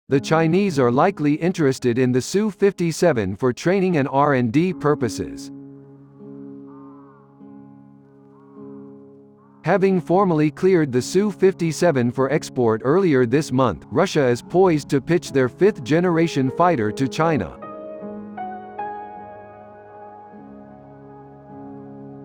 The Chinese are likely interested in the Su-57 for training and R&D purposes. Having formally cleared the Su-57 for export earlier this month, Russia is poised to pitch their fifth-generation fighter to China.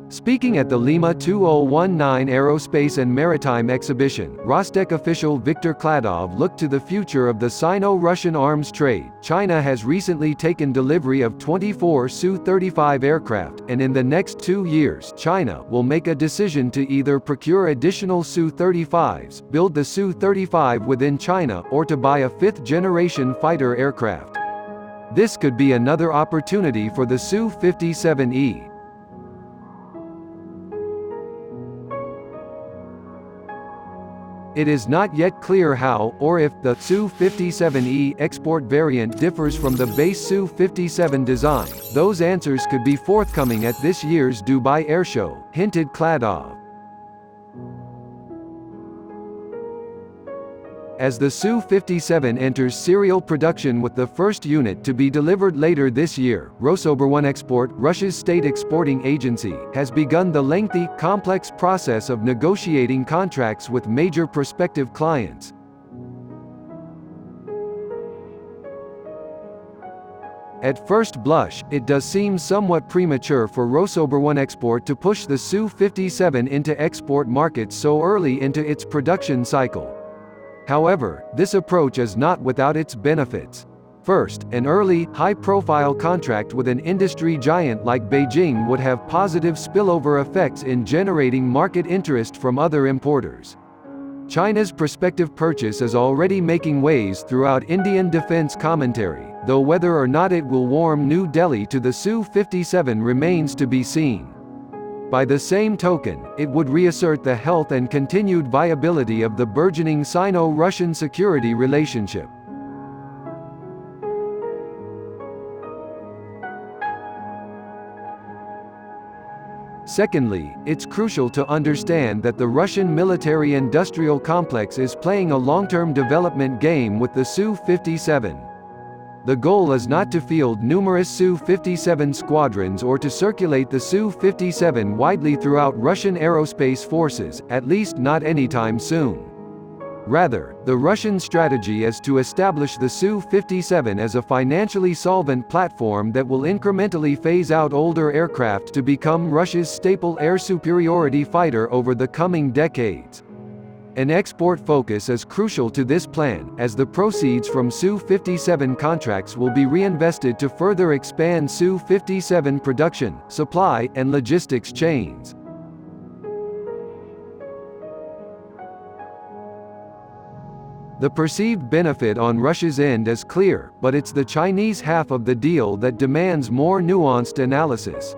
Speaking at the Lima 2019 Aerospace and Maritime Exhibition, Rostec official Viktor Kladov looked to the future of the Sino-Russian arms trade. China has recently taken delivery of 24 Su-35 aircraft, and in the next 2 years, China will make a decision to either procure additional Su-35s, build the Su-35 within China, or to buy a fifth-generation fighter aircraft. This could be another opportunity for the Su-57E. It is not yet clear how, or if, the Su-57E export variant differs from the base Su-57 design. Those answers could be forthcoming at this year's Dubai Airshow, hinted Kladov. As the Su-57 enters serial production with the first unit to be delivered later this year, Rosoboronexport, Russia's state exporting agency, has begun the lengthy, complex process of negotiating contracts with major prospective clients. At first blush, it does seem somewhat premature for Rosoboronexport to push the Su-57 into export markets so early into its production cycle. However, this approach is not without its benefits. First, an early, high-profile contract with an industry giant like Beijing would have positive spillover effects in generating market interest from other importers. China's prospective purchase is already making waves throughout Indian defense commentary, though whether or not it will warm New Delhi to the Su-57 remains to be seen. By the same token, it would reassert the health and continued viability of the burgeoning Sino-Russian security relationship. Secondly, it's crucial to understand that the Russian military-industrial complex is playing a long-term development game with the Su-57. The goal is not to field numerous Su-57 squadrons or to circulate the Su-57 widely throughout Russian aerospace forces, at least not anytime soon. Rather, the Russian strategy is to establish the Su-57 as a financially solvent platform that will incrementally phase out older aircraft to become Russia's staple air superiority fighter over the coming decades. An export focus is crucial to this plan, as the proceeds from Su-57 contracts will be reinvested to further expand Su-57 production, supply, and logistics chains. The perceived benefit on Russia's end is clear, but it's the Chinese half of the deal that demands more nuanced analysis.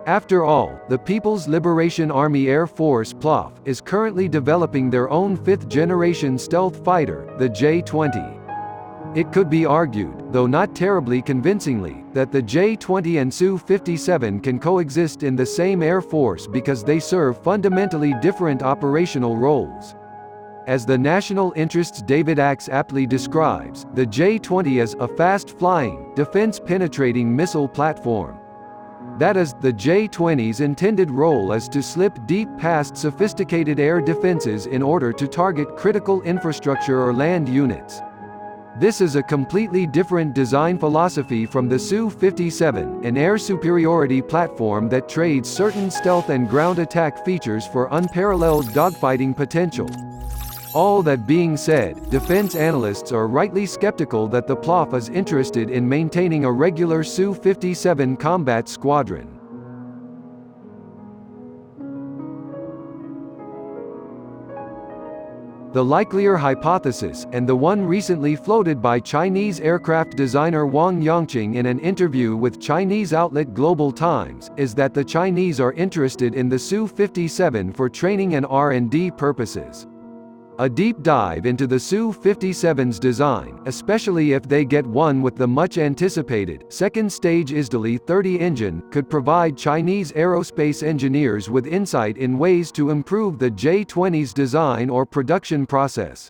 After all, the People's Liberation Army Air Force (PLAF) is currently developing their own fifth-generation stealth fighter, the J-20. It could be argued, though not terribly convincingly, that the J-20 and Su-57 can coexist in the same Air Force because they serve fundamentally different operational roles. As the National Interest's David Axe aptly describes, the J-20 is a fast-flying, defense-penetrating missile platform. That is, the J-20's intended role is to slip deep past sophisticated air defenses in order to target critical infrastructure or land units. This is a completely different design philosophy from the Su-57, an air superiority platform that trades certain stealth and ground attack features for unparalleled dogfighting potential. All that being said, defense analysts are rightly skeptical that the PLAF is interested in maintaining a regular Su-57 combat squadron. The likelier hypothesis, and the one recently floated by Chinese aircraft designer Wang Yongqing in an interview with Chinese outlet Global Times, is that the Chinese are interested in the Su-57 for training and R&D purposes. A deep dive into the Su-57's design, especially if they get one with the much-anticipated, second-stage ISDALI-30 engine, could provide Chinese aerospace engineers with insight in ways to improve the J-20's design or production process.